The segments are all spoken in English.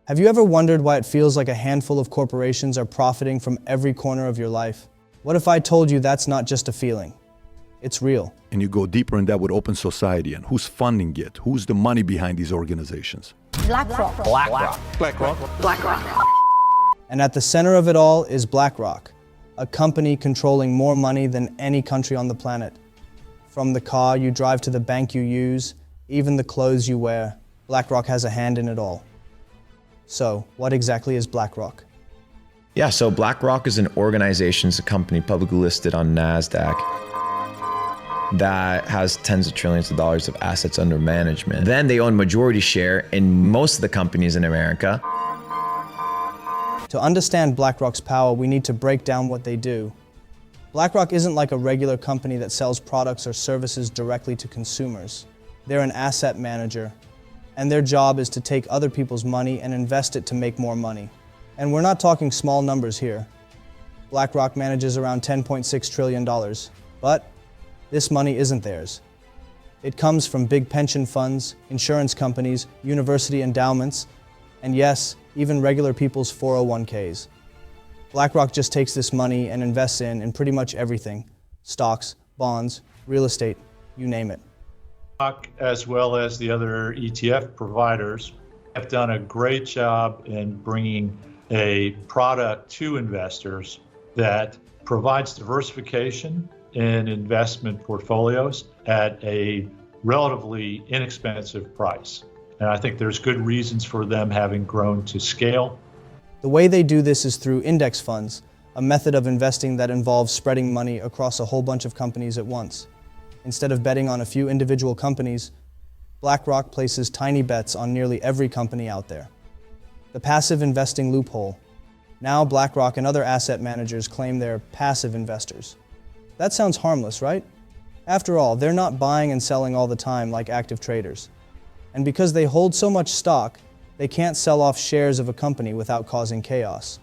Have you ever wondered why it feels like a handful of corporations are profiting from every corner of your life? What if I told you that's not just a feeling? It's real. And you go deeper in that with open society and who's funding it, who's the money behind these organizations. BlackRock. And at the center of it all is BlackRock, a company controlling more money than any country on the planet. From the car you drive to the bank you use, even the clothes you wear, BlackRock has a hand in it all. So, what exactly is BlackRock? Yeah, so BlackRock is an organization, it's a company publicly listed on NASDAQ that has tens of trillions of dollars of assets under management. Then they own majority share in most of the companies in America. To understand BlackRock's power, we need to break down what they do. BlackRock isn't like a regular company that sells products or services directly to consumers. They're an asset manager, and their job is to take other people's money and invest it to make more money. And we're not talking small numbers here. BlackRock manages around $10.6 trillion, but this money isn't theirs. It comes from big pension funds, insurance companies, university endowments, and yes, even regular people's 401ks. BlackRock just takes this money and invests in pretty much everything: stocks, bonds, real estate, you name it. As well as the other ETF providers have done a great job in bringing a product to investors that provides diversification in investment portfolios at a relatively inexpensive price. And I think there's good reasons for them having grown to scale. The way they do this is through index funds, a method of investing that involves spreading money across a whole bunch of companies at once. Instead of betting on a few individual companies, BlackRock places tiny bets on nearly every company out there. The passive investing loophole. Now BlackRock and other asset managers claim they're passive investors. That sounds harmless, right? After all, they're not buying and selling all the time like active traders. And because they hold so much stock, they can't sell off shares of a company without causing chaos.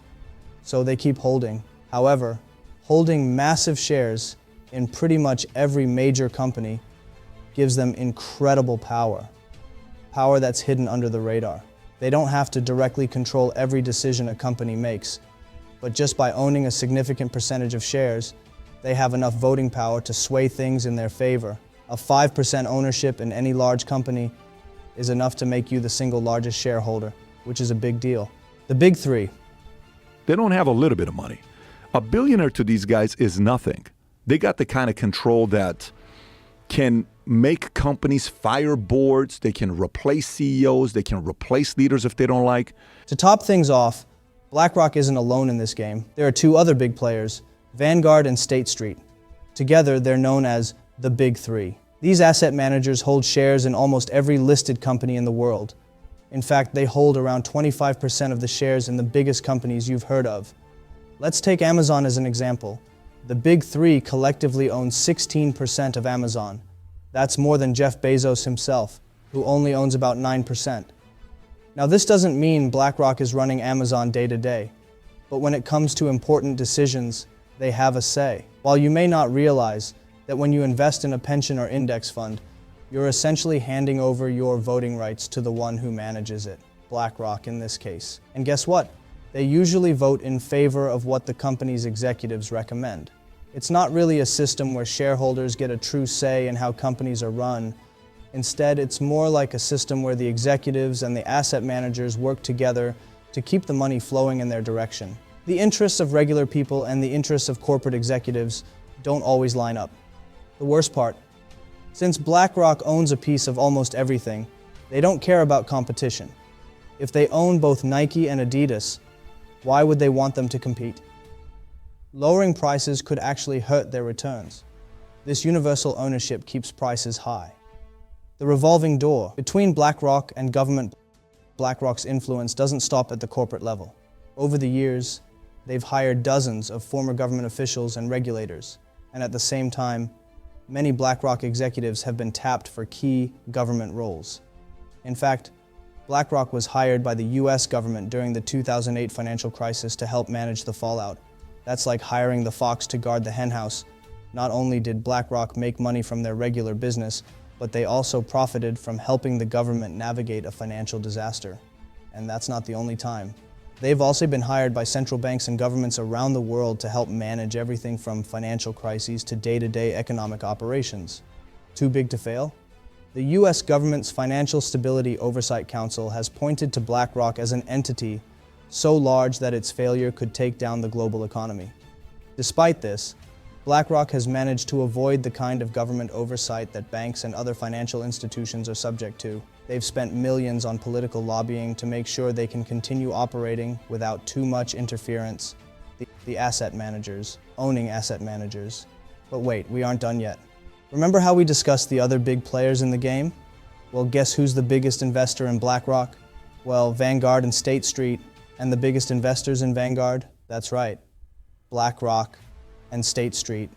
So they keep holding. However, holding massive shares in pretty much every major company gives them incredible power. Power that's hidden under the radar. They don't have to directly control every decision a company makes, but just by owning a significant percentage of shares, they have enough voting power to sway things in their favor. A 5% ownership in any large company is enough to make you the single largest shareholder, which is a big deal. The big three. They don't have a little bit of money. A billionaire to these guys is nothing. They got the kind of control that can make companies fire boards, they can replace CEOs, they can replace leaders if they don't like. To top things off, BlackRock isn't alone in this game. There are two other big players, Vanguard and State Street. Together, they're known as the Big Three. These asset managers hold shares in almost every listed company in the world. In fact, they hold around 25% of the shares in the biggest companies you've heard of. Let's take Amazon as an example. The Big Three collectively own 16% of Amazon. That's more than Jeff Bezos himself, who only owns about 9%. Now, this doesn't mean BlackRock is running Amazon day to day, but when it comes to important decisions, they have a say. While you may not realize that when you invest in a pension or index fund, you're essentially handing over your voting rights to the one who manages it, BlackRock in this case. And guess what? They usually vote in favor of what the company's executives recommend. It's not really a system where shareholders get a true say in how companies are run. Instead, it's more like a system where the executives and the asset managers work together to keep the money flowing in their direction. The interests of regular people and the interests of corporate executives don't always line up. The worst part, since BlackRock owns a piece of almost everything, they don't care about competition. If they own both Nike and Adidas, why would they want them to compete? Lowering prices could actually hurt their returns. This universal ownership keeps prices high. The revolving door between BlackRock and government. BlackRock's influence doesn't stop at the corporate level. Over the years, they've hired dozens of former government officials and regulators, and at the same time, many BlackRock executives have been tapped for key government roles. In fact, BlackRock was hired by the US government during the 2008 financial crisis to help manage the fallout. That's like hiring the fox to guard the henhouse. Not only did BlackRock make money from their regular business, but they also profited from helping the government navigate a financial disaster. and that's not the only time. They've also been hired by central banks and governments around the world to help manage everything from financial crises to day-to-day economic operations. Too big to fail? The US government's Financial Stability Oversight Council has pointed to BlackRock as an entity so large that its failure could take down the global economy. Despite this, BlackRock has managed to avoid the kind of government oversight that banks and other financial institutions are subject to. They've spent millions on political lobbying to make sure they can continue operating without too much interference. The asset managers, owning asset managers. But wait, we aren't done yet. Remember how we discussed the other big players in the game? Well, guess who's the biggest investor in BlackRock? Well, Vanguard and State Street. And the biggest investors in Vanguard? That's right, BlackRock and State Street.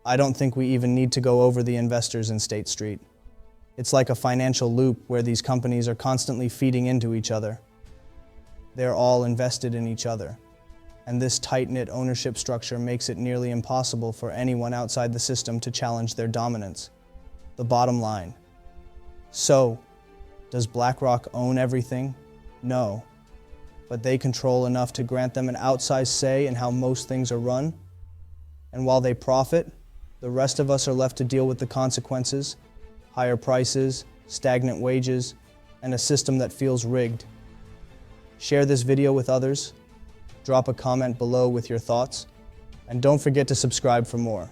I don't think we even need to go over the investors in State Street. It's like a financial loop where these companies are constantly feeding into each other. They're all invested in each other. And this tight-knit ownership structure makes it nearly impossible for anyone outside the system to challenge their dominance. The bottom line. So, does BlackRock own everything? No. But they control enough to grant them an outsized say in how most things are run. And while they profit, the rest of us are left to deal with the consequences: higher prices, stagnant wages, and a system that feels rigged. Share this video with others, drop a comment below with your thoughts, and don't forget to subscribe for more.